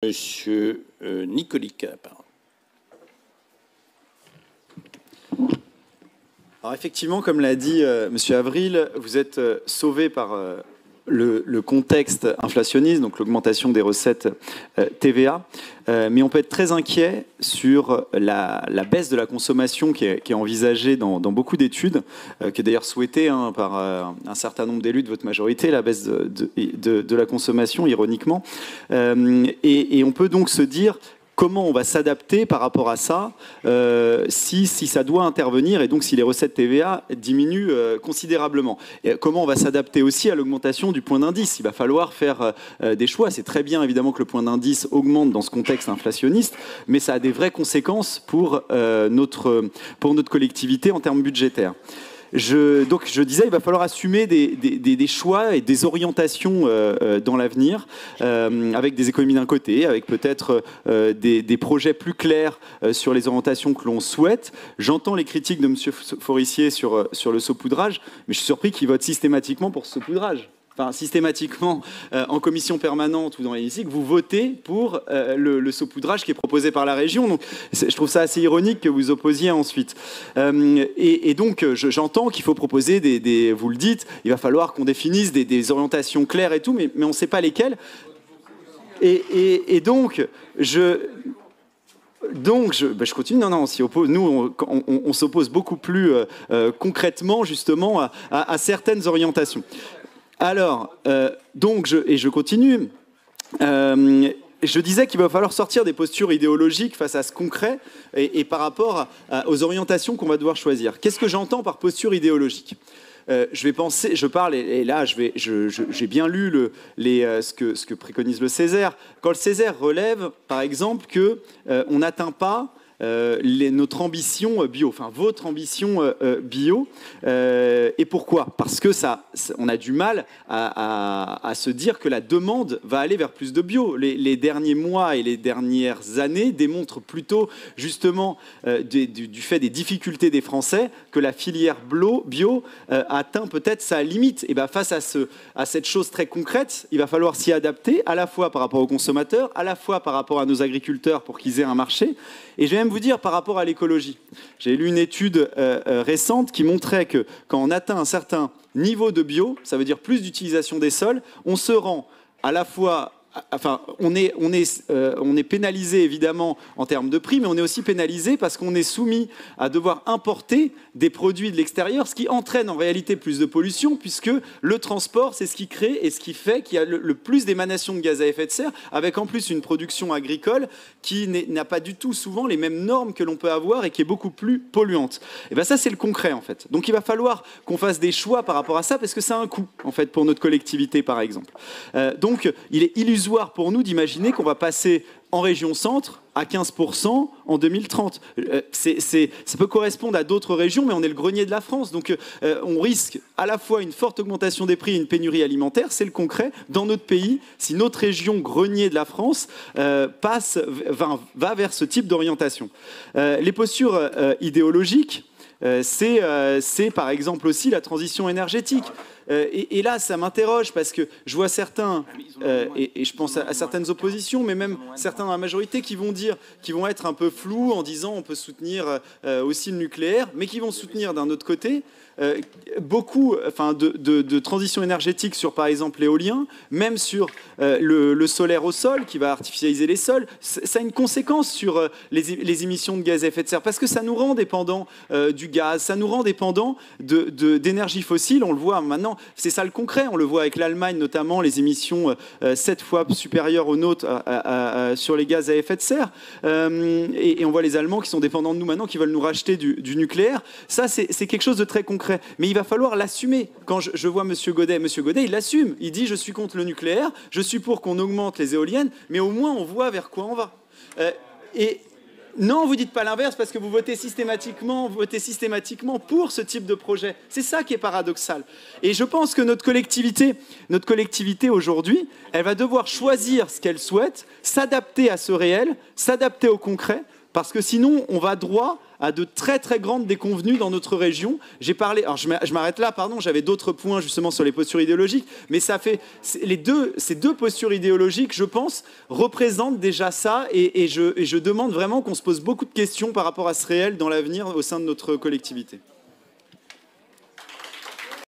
Monsieur Nicolica. Alors effectivement, comme l'a dit Monsieur Avril, vous êtes sauvé par le contexte inflationniste, donc l'augmentation des recettes TVA, mais on peut être très inquiet sur la baisse de la consommation qui est envisagée dans beaucoup d'études, qui est d'ailleurs souhaitée par un certain nombre d'élus de votre majorité, la baisse de la consommation, ironiquement. Et on peut donc se dire comment on va s'adapter par rapport à ça si ça doit intervenir et donc si les recettes TVA diminuent considérablement. Et comment on va s'adapter aussi à l'augmentation du point d'indice. Il va falloir faire des choix. C'est très bien évidemment que le point d'indice augmente dans ce contexte inflationniste, mais ça a des vraies conséquences pour notre collectivité en termes budgétaires. Donc je disais, il va falloir assumer des choix et des orientations dans l'avenir, avec des économies d'un côté, avec peut-être des projets plus clairs sur les orientations que l'on souhaite. J'entends les critiques de M. Forissier sur le saupoudrage, mais je suis surpris qu'il vote systématiquement pour ce saupoudrage. Enfin, systématiquement, en commission permanente ou dans l'hémicycle, vous votez pour le saupoudrage qui est proposé par la région. Donc, je trouve ça assez ironique que vous opposiez ensuite. Et donc, j'entends qu'il faut proposer vous le dites, il va falloir qu'on définisse des orientations claires et tout, mais on ne sait pas lesquelles. Et donc, je continue. Non, nous, on s'oppose beaucoup plus concrètement, justement, à certaines orientations. Alors, je continue. Je disais qu'il va falloir sortir des postures idéologiques face à ce concret et par rapport aux orientations qu'on va devoir choisir. Qu'est-ce que j'entends par posture idéologique ? Je parle, et là, j'ai bien lu ce que préconise le Césaire. Quand le Césaire relève, par exemple, qu'on n'atteint pas notre ambition bio, enfin votre ambition bio. Et pourquoi ? Parce que on a du mal à se dire que la demande va aller vers plus de bio. Les derniers mois et les dernières années démontrent plutôt justement du fait des difficultés des Français que la filière bio atteint peut-être sa limite. Et bien face à cette chose très concrète, il va falloir s'y adapter à la fois par rapport aux consommateurs, à la fois par rapport à nos agriculteurs pour qu'ils aient un marché. Et je vais même vous dire par rapport à l'écologie. J'ai lu une étude récente qui montrait que quand on atteint un certain niveau de bio, ça veut dire plus d'utilisation des sols, on se rend à la fois... Enfin, on est pénalisé évidemment en termes de prix, mais on est aussi pénalisé parce qu'on est soumis à devoir importer des produits de l'extérieur, ce qui entraîne en réalité plus de pollution, puisque le transport, c'est ce qui crée et ce qui fait qu'il y a le plus d'émanations de gaz à effet de serre, avec en plus une production agricole qui n'a pas du tout souvent les mêmes normes que l'on peut avoir et qui est beaucoup plus polluante. Et bien ça, c'est le concret en fait. Donc il va falloir qu'on fasse des choix par rapport à ça, parce que ça a un coût en fait pour notre collectivité par exemple. Donc il est illusoire pour nous d'imaginer qu'on va passer en région centre à 15% en 2030. Ça peut correspondre à d'autres régions, mais on est le grenier de la France. Donc on risque à la fois une forte augmentation des prix et une pénurie alimentaire, c'est le concret, dans notre pays, si notre région grenier de la France va vers ce type d'orientation. Les postures idéologiques, c'est par exemple aussi la transition énergétique. Et là, ça m'interroge parce que je vois certains, et je pense à certaines oppositions, mais même certains dans la majorité qui vont être un peu flous en disant on peut soutenir aussi le nucléaire, mais qui vont soutenir d'un autre côté beaucoup de transition énergétique sur par exemple l'éolien, même sur le solaire au sol qui va artificialiser les sols. Ça a une conséquence sur les émissions de gaz à effet de serre parce que ça nous rend dépendants du gaz, ça nous rend dépendants d'énergie fossile. On le voit maintenant, c'est ça le concret, on le voit avec l'Allemagne notamment, les émissions 7 fois supérieures aux nôtres sur les gaz à effet de serre. Et on voit les Allemands qui sont dépendants de nous maintenant, qui veulent nous racheter du nucléaire. Ça, c'est quelque chose de très concret. Mais il va falloir l'assumer. Quand je vois M. Godet, il l'assume. Il dit « je suis contre le nucléaire, je suis pour qu'on augmente les éoliennes, mais au moins on voit vers quoi on va ». Et non, vous ne dites pas l'inverse parce que vous votez systématiquement pour ce type de projet. C'est ça qui est paradoxal. Et je pense que notre collectivité aujourd'hui, elle va devoir choisir ce qu'elle souhaite, s'adapter à ce réel, s'adapter au concret, parce que sinon, on va droit à de très très grandes déconvenues dans notre région. J'ai parlé, alors je m'arrête là, pardon, j'avais d'autres points justement sur les postures idéologiques, mais ces deux postures idéologiques, je pense, représentent déjà ça, et je demande vraiment qu'on se pose beaucoup de questions par rapport à ce réel dans l'avenir au sein de notre collectivité.